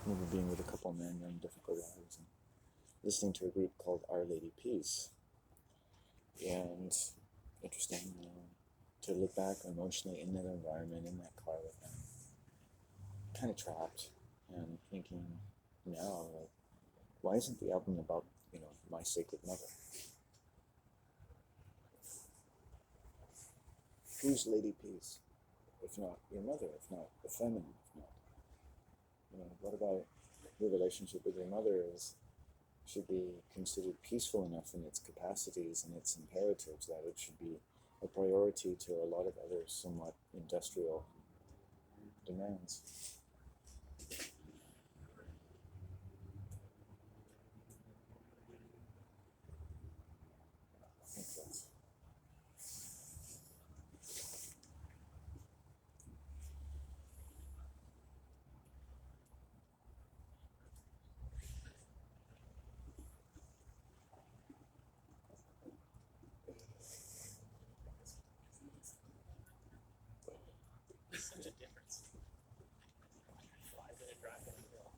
remember being with a couple men on difficult lives and listening to a group called Our Lady Peace. And interesting to look back emotionally in that environment, in that car with them, kind of trapped and thinking now, like, why isn't the album about, my sacred mother? Who's Lady Peace? If not your mother, if not the feminine, if not, what about your relationship with your mother should be considered peaceful enough in its capacities and its imperatives that it should be a priority to a lot of other somewhat industrial demands. I think that's such a difference. 5-minute drive down the hill.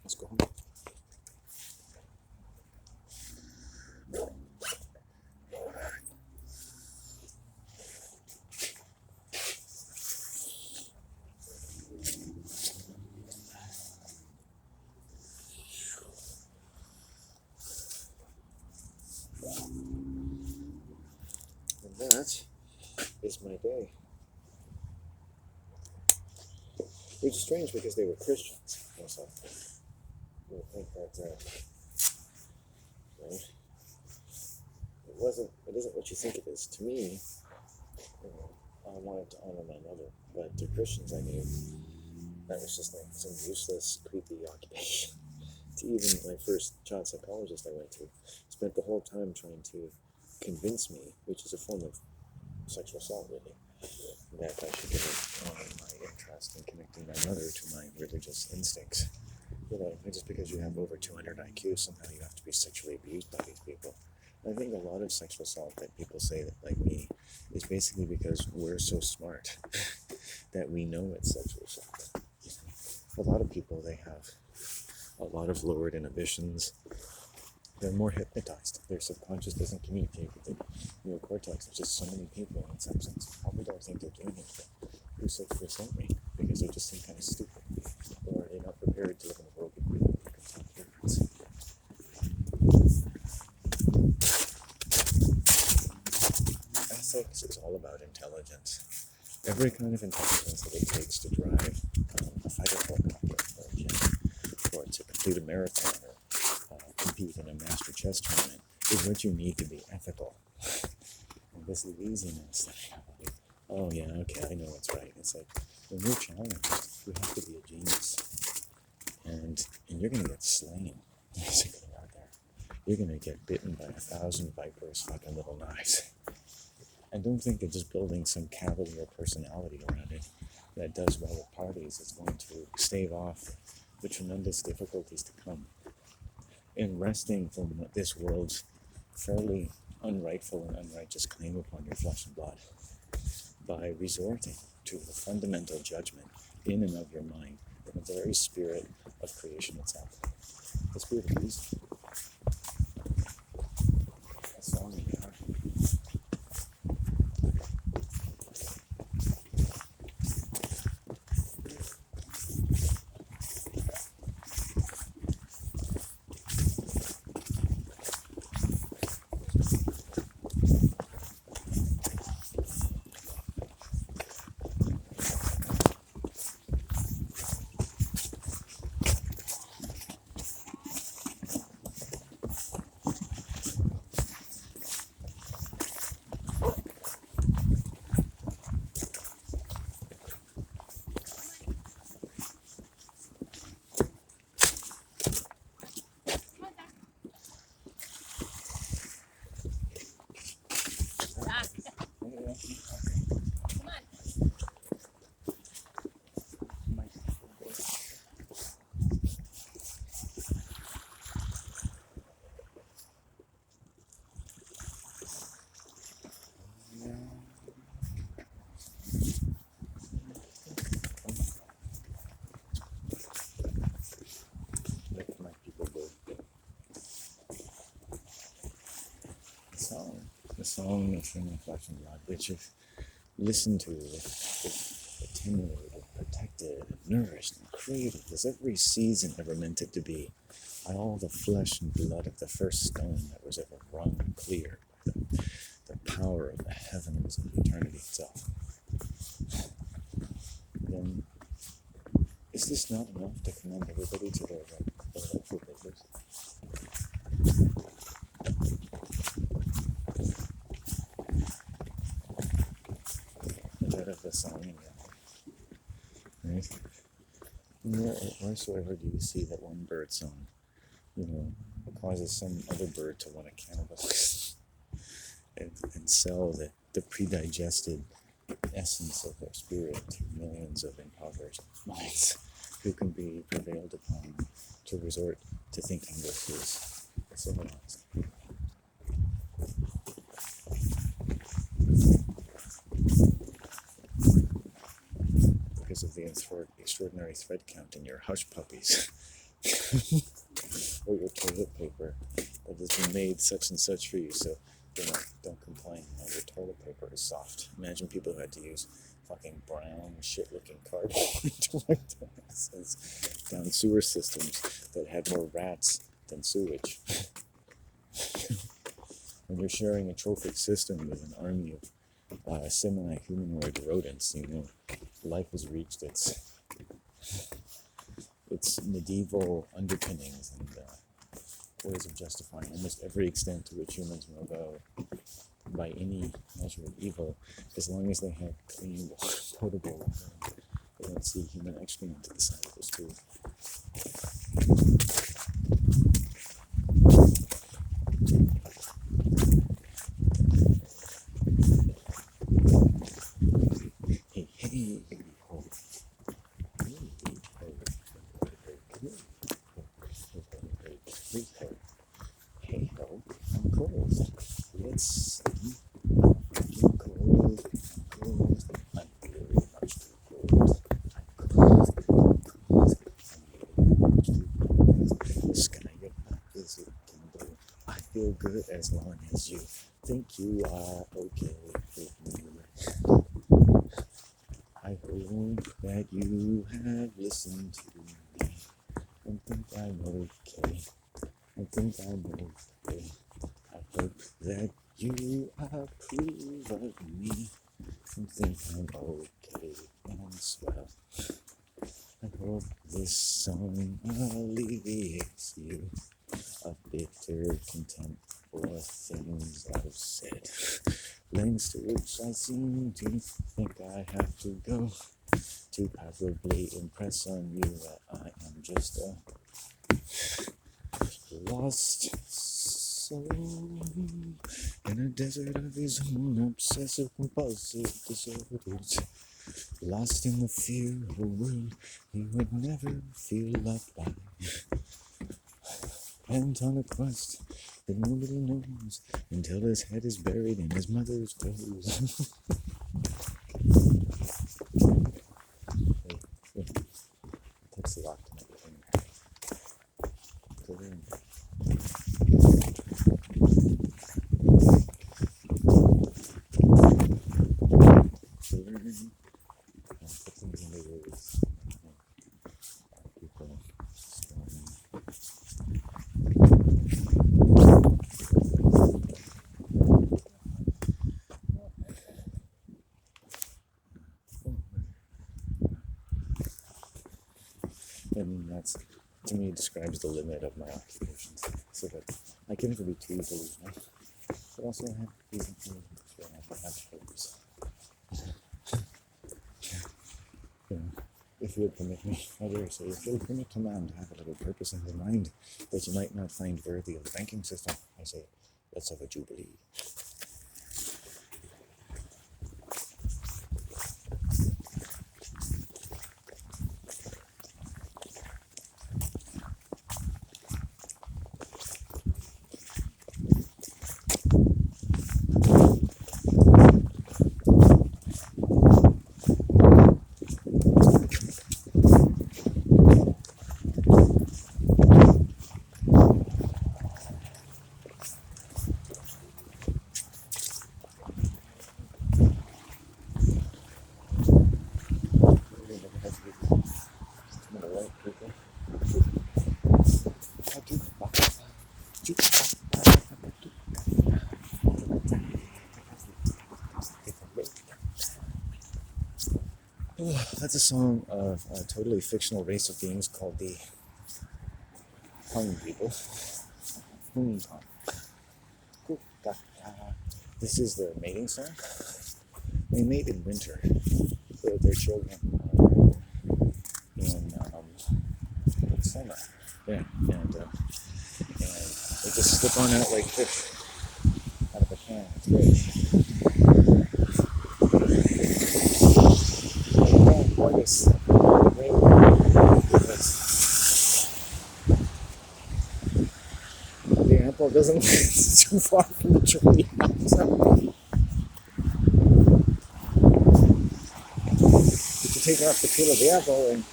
Let's go home. And that is my day. Which is strange because they were Christians. Also, you would think that, right? It isn't what you think it is. To me, I wanted to honor my mother, but to Christians I knew that was just like some useless, creepy occupation. To even my first child psychologist I went to spent the whole time trying to convince me, which is a form of sexual assault, really, that I should give my interest in connecting my mother to my religious instincts. Just because you have over 200 IQ, somehow you have to be sexually abused by these people. I think a lot of sexual assault that people say that, like me, is basically because we're so smart that we know it's sexual assault. A lot of people, they have a lot of lowered inhibitions. They're more hypnotized. Their subconscious doesn't communicate with the neocortex. There's just so many people in some sense probably don't think they're doing it who sexually assault me because they just seem kind of stupid, or they're not prepared to live in a world with people who can tell the difference. Ethics is all about intelligence. Every kind of intelligence that it takes to drive a fighter helicopter or a jet, or to complete a marathon, or compete in a master chess tournament, is what you need to be ethical. And this laziness that I have, like, oh yeah, okay, I know what's right. It's like, when you're challenged, you have to be a genius. And you're going to get slain, basically, out there. You're going to get bitten by 1,000 vipers, fucking little knives. And don't think that just building some cavalier personality around it that does well at parties is going to stave off the tremendous difficulties to come in wresting from this world's fairly unrightful and unrighteous claim upon your flesh and blood by resorting to the fundamental judgment in and of your mind in the very spirit of creation itself. The spirit of reason. A song in your heart. song of human flesh and blood, which if listened to with attenuated, protected, nourished, and cradled as every season ever meant it to be, by all the flesh and blood of the first stone that was ever wrung clear by the power of the heavens and eternity itself, then is this not enough to commend everybody to their rightful papers? That of the song again, right? Wheresoever do you see that one bird song, causes some other bird to want to cannibalize and sell the pre-digested essence of their spirit to millions of impoverished minds who can be prevailed upon to resort to thinking this is civilized. Because of the extraordinary thread count in your hush puppies or your toilet paper that has been made such and such for you, so don't complain. Your toilet paper is soft. Imagine people who had to use fucking brown shit-looking cardboard to wipe their asses down sewer systems that had more rats than sewage. When you're sharing a trophic system with an army of semi-humanoid rodents, life has reached its medieval underpinnings and ways of justifying almost every extent to which humans will go by any measure of evil, as long as they have clean, potable water. They don't see human excrement to the side of this too. Hey, ho. Hey ho, I'm cold. Let's see. I'm cold. I'm very much too cold. I'm cold. The sky above is a kindle. I feel good as long as you think you are okay with me. I hope that you have listened to me and think I'm okay. I think I'm okay. I hope that you approve of me and think I'm okay and swell. I hope this song alleviates you of bitter contempt for things I've said, lengths to which I seem to think I have to go to probably impress on you that I am just a lost soul in a desert of his own obsessive compulsive disorders, lost in the fear of a world he would never feel loved by, and on a quest that nobody knows until his head is buried in his mother's toes. It takes a lot to make it in there. Put things in the words. People storming. And that's, to me, describes the limit of my occupations. So that I can never be too delusional, but also I have reason to have hopes. If you would permit me, I dare say, if you would permit a man to have a little purpose in his mind that you might not find worthy of the banking system, I say, let's have a jubilee. That's a song of a totally fictional race of beings called the Hung people. This is their mating song. They mate in winter with their children in summer. Yeah, and they just slip on out like fish out of a can. It's great. Boy, this rain because the apple doesn't it's too far from the tree. If you take off the peel of the apple, and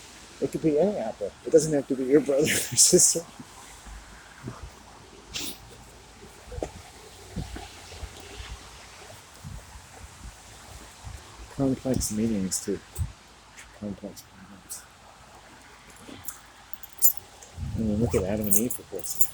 it could be any apple. It doesn't have to be your brother or sister. Complex meanings to complex problems. And then look at Adam and Eve, for course.